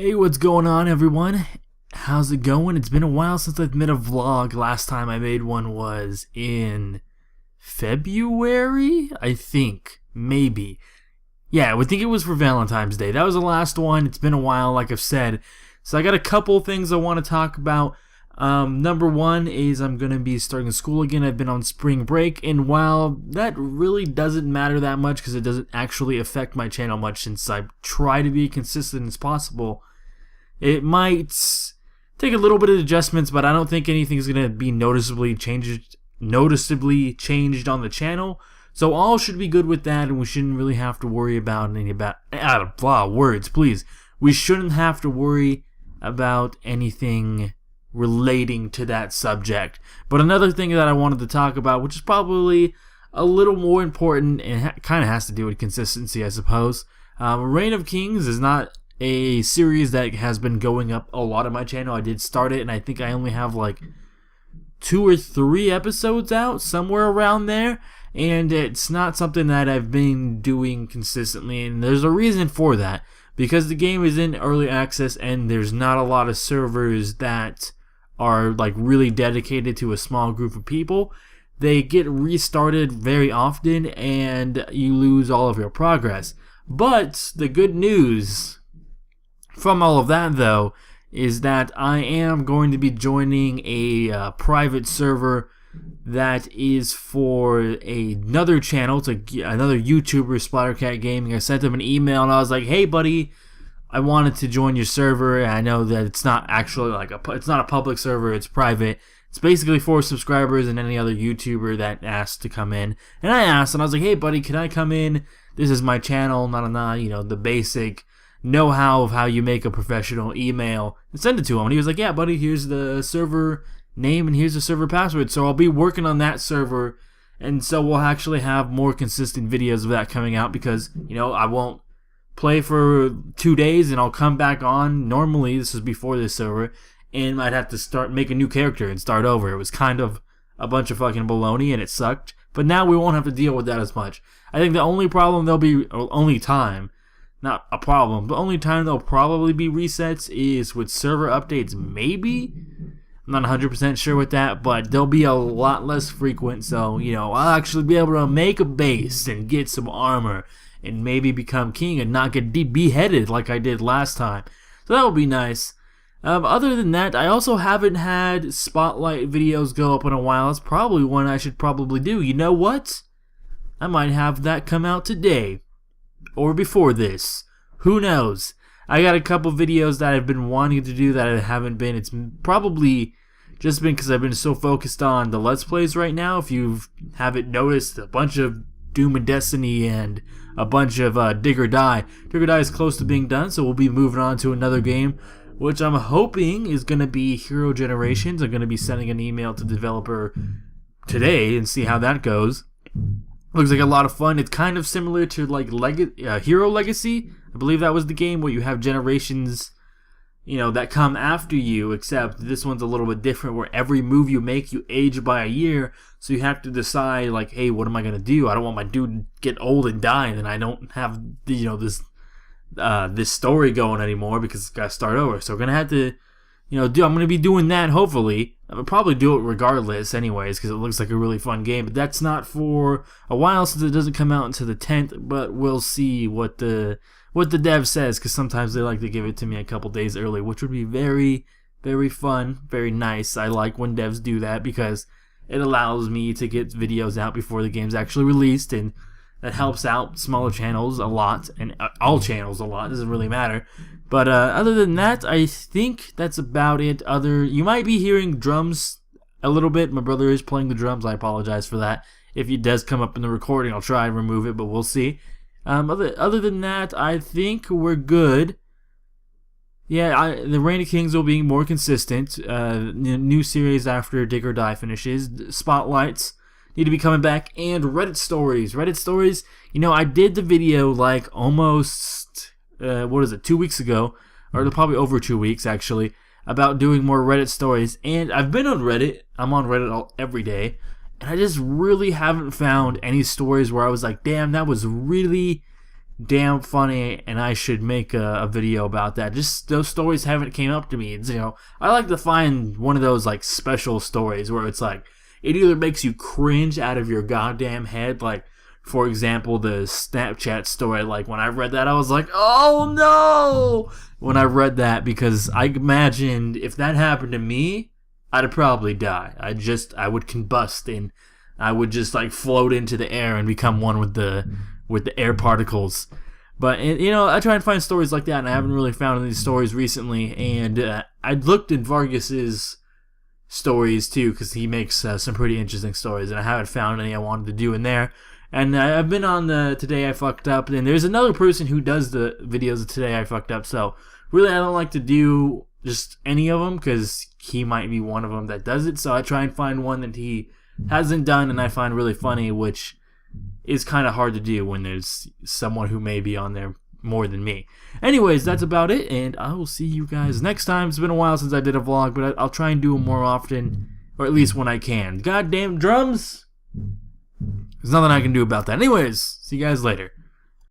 Hey, what's going on, everyone? How's it going? It's been a while since I've made a vlog. Last time I made one was in February, I think. Maybe. Yeah, I would think it was for Valentine's Day. That was the last one. It's been a while, like I've said. So I got a couple things I want to talk about. Number one is I'm going to be starting school again. I've been on spring break, and while that really doesn't matter that much because it doesn't actually affect my channel much since I try to be consistent as possible, it might take a little bit of adjustments, but I don't think anything's going to be noticeably changed on the channel. So all should be good with that, and we shouldn't really have to worry about We shouldn't have to worry about anything relating to that subject. But another thing that I wanted to talk about, which is probably a little more important and kind of has to do with consistency, I suppose. Reign of Kings is not a series that has been going up a lot on my channel. I did start it, and I think I only have like 2 or 3 episodes out, somewhere around there. And it's not something that I've been doing consistently, and there's a reason for that. Because the game is in early access, and there's not a lot of servers that are like really dedicated to a small group of people. They get restarted very often, and you lose all of your progress. But the good news from all of that, though, is that I am going to be joining a private server that is for another channel. It's another YouTuber, Splattercat Gaming. I sent him an email and I was like, "Hey, buddy, I wanted to join your server. I know that it's not actually it's not a public server. It's private. It's basically for subscribers and any other YouTuber that asks to come in." And I asked, and I was like, "Hey, buddy, can I come in? This is my channel, the basic know-how of how you make a professional email," and send it to him. And he was like, "Yeah, buddy, here's the server name and here's the server password." So I'll be working on that server, and so we'll actually have more consistent videos of that coming out because, I won't play for 2 days and I'll come back on. Normally, this was before this server, and I'd have to make a new character and start over. It was kind of a bunch of fucking baloney, and it sucked. But now we won't have to deal with that as much. I think the only problem only time they'll probably be resets is with server updates, maybe. I'm not 100% sure with that, but they'll be a lot less frequent, so, I'll actually be able to make a base and get some armor and maybe become king and not get beheaded like I did last time. So that would be nice. Other than that, I also haven't had spotlight videos go up in a while. It's probably one I should probably do. You know what? I might have that come out today. Or before this. Who knows? I got a couple videos that I've been wanting to do that I haven't been. It's probably just been because I've been so focused on the Let's Plays right now. If you haven't noticed, a bunch of Doom and Destiny and a bunch of Dig or Die. Dig or Die is close to being done, so we'll be moving on to another game, which I'm hoping is going to be Hero Generations. I'm going to be sending an email to the developer today and see how that goes. Looks like a lot of fun. It's kind of similar to like Hero Legacy. I believe that was the game where you have generations, that come after you, except this one's a little bit different where every move you make, you age by a year. So you have to decide, like, hey, what am I going to do? I don't want my dude to get old and die, and then I don't have, this story going anymore because it's got to start over. So we're going to have to, I'm going to be doing that, hopefully. I'll probably do it regardless anyways because it looks like a really fun game. But that's not for a while since it doesn't come out until the 10th. But we'll see what the dev says because sometimes they like to give it to me a couple days early, which would be very, very fun, very nice. I like when devs do that because it allows me to get videos out before the game's actually released, and that helps out smaller channels a lot, and all channels a lot. It doesn't really matter. But other than that, I think that's about it. You might be hearing drums a little bit. My brother is playing the drums. I apologize for that. If it does come up in the recording, I'll try and remove it, but we'll see. Other than that, I think we're good. Yeah, the Reign of Kings will be more consistent. New series after Dig or Die finishes. Spotlights need to be coming back, and Reddit stories. I did the video like almost 2 weeks ago, or probably over 2 weeks actually, about doing more Reddit stories. And I've been on Reddit. I'm on Reddit every day, and I just really haven't found any stories where I was like, damn, that was really damn funny, and I should make a video about that. Just those stories haven't came up to me. It's, I like to find one of those like special stories where it's like it either makes you cringe out of your goddamn head, like for example the Snapchat story. Like when I read that, I was like, oh no! When I read that, because I imagined if that happened to me, I'd probably die. I would combust and I would just like float into the air and become one with the air particles. But I try and find stories like that, and I haven't really found any stories recently. And I looked at Vargas's stories too, because he makes some pretty interesting stories, and I haven't found any I wanted to do in there. And I've been on the Today I Fucked Up, and there's another person who does the videos of Today I Fucked Up. So really, I don't like to do just any of them because he might be one of them that does it. So I try and find one that he hasn't done and I find really funny, which is kind of hard to do when there's someone who may be on there more than me. Anyways, that's about it, and I will see you guys next time. It's been a while since I did a vlog, but I'll try and do them more often, or at least when I can. Goddamn drums! There's nothing I can do about that. Anyways, see you guys later.